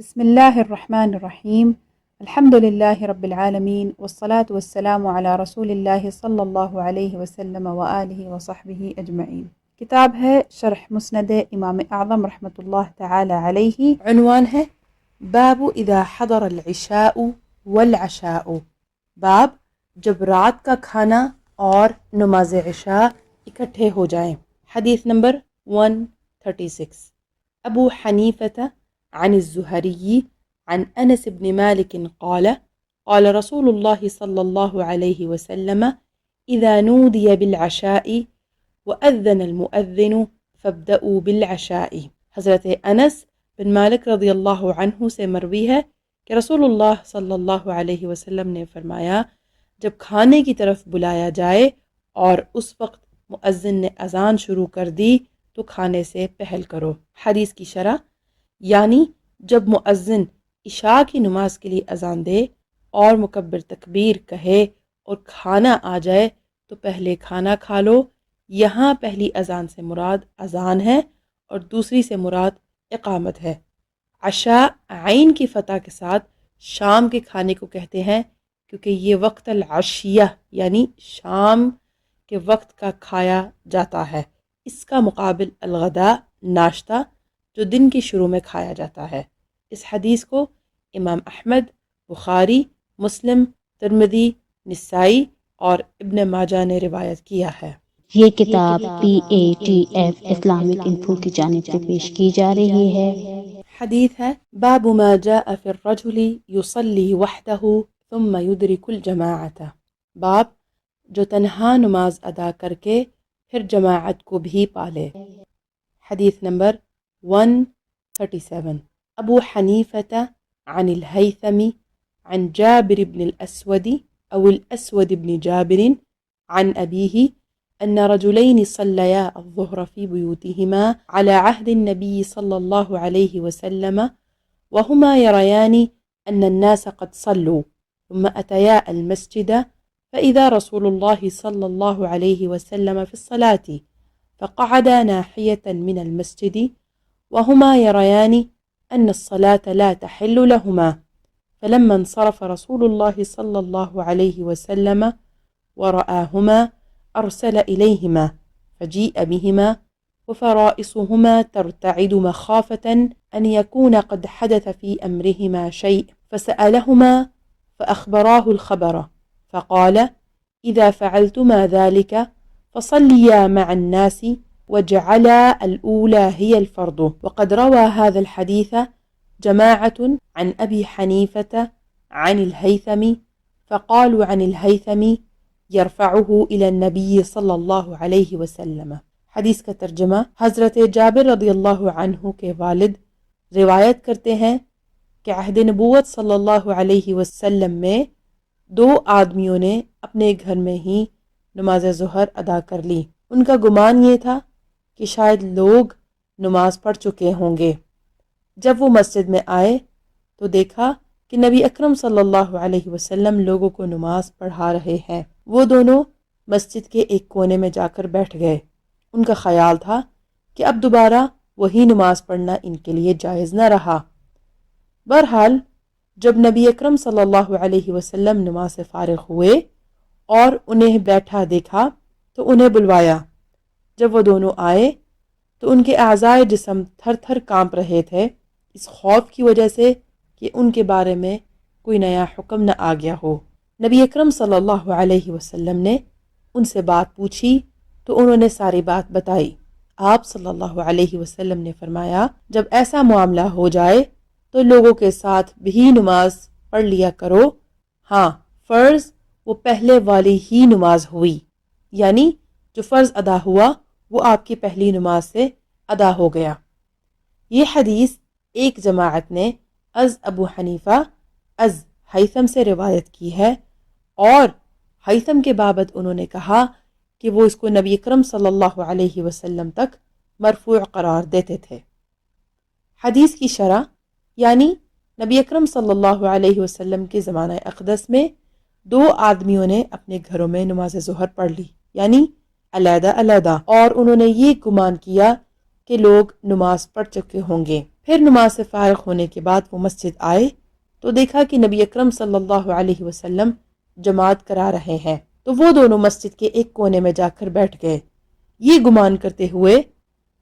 بسم الله الرحمن الرحیم الحمد للہ رب العالمین والصلاة والسلام علی رسول اللہ صلی اللہ علیہ وسلم وآلہ وصحبہ اجمعین۔ کتاب ہے شرح مسند امام اعظم رحمۃ اللہ تعالی علیہ، عنوان ہے باب اذا حضر العشاء والعشاء، باب جب رات کا کھانا اور نماز عشاء اکٹھے ہو جائیں۔ حدیث نمبر 136، ابو حنیفہ عن الزهري عن أنس بن مالك قال قال رسول الله صلى الله عليه وسلم إذا نودي بالعشاء وأذن المؤذن فابدأوا بالعشاء۔ حضرت انس بن مالک رضی اللہ عنہ سے مروی ہے کہ رسول اللہ صلی اللہ علیہ وسلم نے فرمایا، جب کھانے کی طرف بلایا جائے اور اس وقت مؤذن نے اذان شروع کر دی تو کھانے سے پہل کرو۔ حدیث کی شرح، یعنی جب مؤذن عشاء کی نماز کے لیے اذان دے اور مکبر تکبیر کہے اور کھانا آ جائے تو پہلے کھانا کھا لو۔ یہاں پہلی اذان سے مراد اذان ہے اور دوسری سے مراد اقامت ہے۔ عشاء عین کی فتح کے ساتھ شام کے کھانے کو کہتے ہیں، کیونکہ یہ وقت العشیہ یعنی شام کے وقت کا کھایا جاتا ہے۔ اس کا مقابل الغداء ناشتہ جو دن کے شروع میں کھایا جاتا ہے۔ اس حدیث کو امام احمد، بخاری، مسلم، ترمذی، نسائی اور ابن ماجہ نے روایت کیا ہے۔ یہ کتاب PATF اسلامک انفو کی جانب سے پیش کی جا رہی ہے۔ حدیث ہے باب ما جاء فی الرجل یصلی وحدہ ثم یدرک الجماعۃ، باب جو تنہا نماز ادا کر کے پھر جماعت کو بھی پالے۔ حدیث نمبر 137، ابو حنیفة عن الهيثم عن جابر بن الأسود أو الأسود بن جابر عن أبيه أن رجلين صليا الظهر في بيوتهما على عهد النبي صلى الله عليه وسلم وهما يريان أن الناس قد صلوا، ثم أتيا المسجد فإذا رسول الله صلى الله عليه وسلم في الصلاة، فقعدا ناحية من المسجد وهما يريان أن الصلاة لا تحل لهما، فلما انصرف رسول الله صلى الله عليه وسلم ورآهما أرسل إليهما فجيء بهما وفرائصهما ترتعد مخافة أن يكون قد حدث في أمرهما شيء، فسألهما فأخبراه الخبر فقال إذا فعلتما ذلك فصليا مع الناس وجعلا الأولى هي الفرض۔ وقد روى هذا الحديث جماعة عن أبي حنيفة عن الهيثم فقالوا عن الهيثم يرفعه إلى النبي صلى الله عليه وسلم۔ حدیث کا ترجمہ، حضرت جابر رضی اللہ عنہ کے والد روایت کرتے ہیں کہ عہد نبوت صلی اللہ علیہ وسلم میں دو آدمیوں نے اپنے گھر میں ہی نماز ظہر ادا کر لی۔ ان کا گمان یہ تھا کہ شاید لوگ نماز پڑھ چکے ہوں گے۔ جب وہ مسجد میں آئے تو دیکھا کہ نبی اکرم صلی اللہ علیہ وسلم لوگوں کو نماز پڑھا رہے ہیں۔ وہ دونوں مسجد کے ایک کونے میں جا کر بیٹھ گئے۔ ان کا خیال تھا کہ اب دوبارہ وہی نماز پڑھنا ان کے لیے جائز نہ رہا۔ بہرحال جب نبی اکرم صلی اللہ علیہ وسلم نماز سے فارغ ہوئے اور انہیں بیٹھا دیکھا تو انہیں بلوایا۔ جب وہ دونوں آئے تو ان کے اعضائے جسم تھر تھر کانپ رہے تھے، اس خوف کی وجہ سے کہ ان کے بارے میں کوئی نیا حکم نہ آ گیا ہو۔ نبی اکرم صلی اللہ علیہ وسلم نے ان سے بات پوچھی تو انہوں نے ساری بات بتائی۔ آپ صلی اللہ علیہ وسلم نے فرمایا، جب ایسا معاملہ ہو جائے تو لوگوں کے ساتھ بھی نماز پڑھ لیا کرو۔ ہاں، فرض وہ پہلے والی ہی نماز ہوئی، یعنی جو فرض ادا ہوا وہ آپ کی پہلی نماز سے ادا ہو گیا۔ یہ حدیث ایک جماعت نے از ابو حنیفہ از ہیثم سے روایت کی ہے، اور ہیثم کے بابت انہوں نے کہا کہ وہ اس کو نبی اکرم صلی اللہ علیہ وسلم تک مرفوع قرار دیتے تھے۔ حدیث کی شرح، یعنی نبی اکرم صلی اللہ علیہ وسلم کے زمانہ اقدس میں دو آدمیوں نے اپنے گھروں میں نماز ظہر پڑھ لی، یعنی علیحدہ علیحدہ، اور انہوں نے یہ گمان کیا کہ لوگ نماز پڑھ چکے ہوں گے۔ پھر نماز سے فارغ ہونے کے بعد وہ مسجد آئے تو دیکھا کہ نبی اکرم صلی اللہ علیہ وسلم جماعت کرا رہے ہیں، تو وہ دونوں مسجد کے ایک کونے میں جا کر بیٹھ گئے، یہ گمان کرتے ہوئے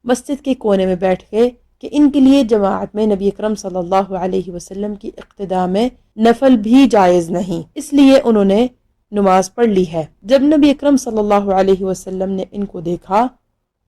مسجد کے کونے میں بیٹھ گئے کہ ان کے لیے جماعت میں نبی اکرم صلی اللہ علیہ وسلم کی اقتداء میں نفل بھی جائز نہیں، اس لیے انہوں نے نماز پڑھ لی ہے۔ جب نبی اکرم صلی اللہ علیہ وسلم نے ان کو دیکھا،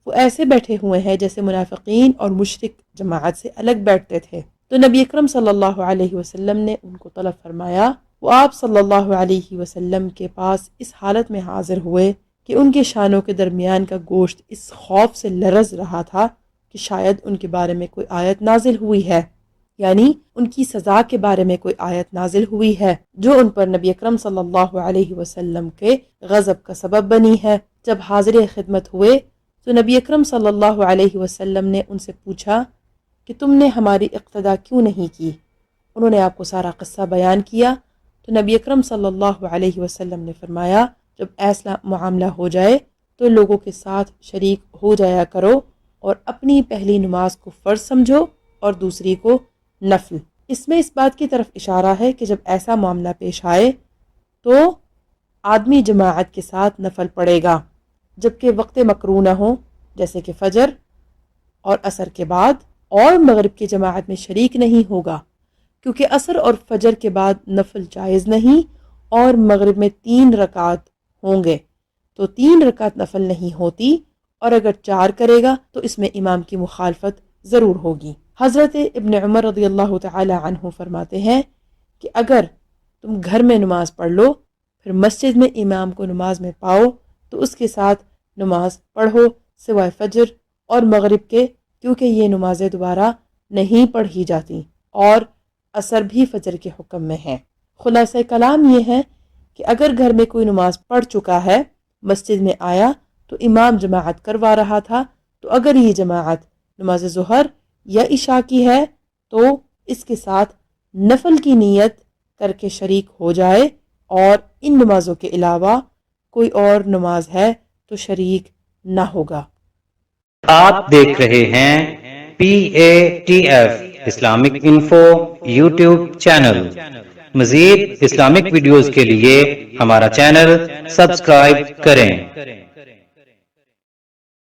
وہ ایسے بیٹھے ہوئے ہیں جیسے منافقین اور مشرک جماعت سے الگ بیٹھتے تھے، تو نبی اکرم صلی اللہ علیہ وسلم نے ان کو طلب فرمایا۔ وہ آپ صلی اللہ علیہ وسلم کے پاس اس حالت میں حاضر ہوئے کہ ان کے شانوں کے درمیان کا گوشت اس خوف سے لرز رہا تھا کہ شاید ان کے بارے میں کوئی آیت نازل ہوئی ہے، یعنی ان کی سزا کے بارے میں کوئی آیت نازل ہوئی ہے جو ان پر نبی اکرم صلی اللہ علیہ وسلم کے غضب کا سبب بنی ہے۔ جب حاضر خدمت ہوئے تو نبی اکرم صلی اللہ علیہ وسلم نے ان سے پوچھا کہ تم نے ہماری اقتداء کیوں نہیں کی؟ انہوں نے آپ کو سارا قصہ بیان کیا تو نبی اکرم صلی اللہ علیہ وسلم نے فرمایا، جب ایسا معاملہ ہو جائے تو لوگوں کے ساتھ شریک ہو جایا کرو اور اپنی پہلی نماز کو فرض سمجھو اور دوسری کو نفل۔ اس میں اس بات کی طرف اشارہ ہے کہ جب ایسا معاملہ پیش آئے تو آدمی جماعت کے ساتھ نفل پڑھے گا، جبکہ وقت مکروہ نہ ہو جیسے کہ فجر اور عصر کے بعد، اور مغرب کی جماعت میں شریک نہیں ہوگا کیونکہ عصر اور فجر کے بعد نفل جائز نہیں، اور مغرب میں 3 رکعت ہوں گے تو 3 رکعت نفل نہیں ہوتی، اور اگر 4 کرے گا تو اس میں امام کی مخالفت ضرور ہوگی۔ حضرت ابن عمر رضی اللہ تعالی عنہ فرماتے ہیں کہ اگر تم گھر میں نماز پڑھ لو پھر مسجد میں امام کو نماز میں پاؤ تو اس کے ساتھ نماز پڑھو سوائے فجر اور مغرب کے، کیونکہ یہ نمازیں دوبارہ نہیں پڑھی جاتی، اور عصر بھی فجر کے حکم میں ہے۔ خلاصہ کلام یہ ہے کہ اگر گھر میں کوئی نماز پڑھ چکا ہے، مسجد میں آیا تو امام جماعت کروا رہا تھا، تو اگر یہ جماعت نماز ظہر یا عشاء کی ہے تو اس کے ساتھ نفل کی نیت کر کے شریک ہو جائے، اور ان نمازوں کے علاوہ کوئی اور نماز ہے تو شریک نہ ہوگا۔ آپ دیکھ رہے ہیں PATF Islamic info YouTube channel. مزید اسلامک ویڈیوز کے لیے ہمارا چینل سبسکرائب کریں۔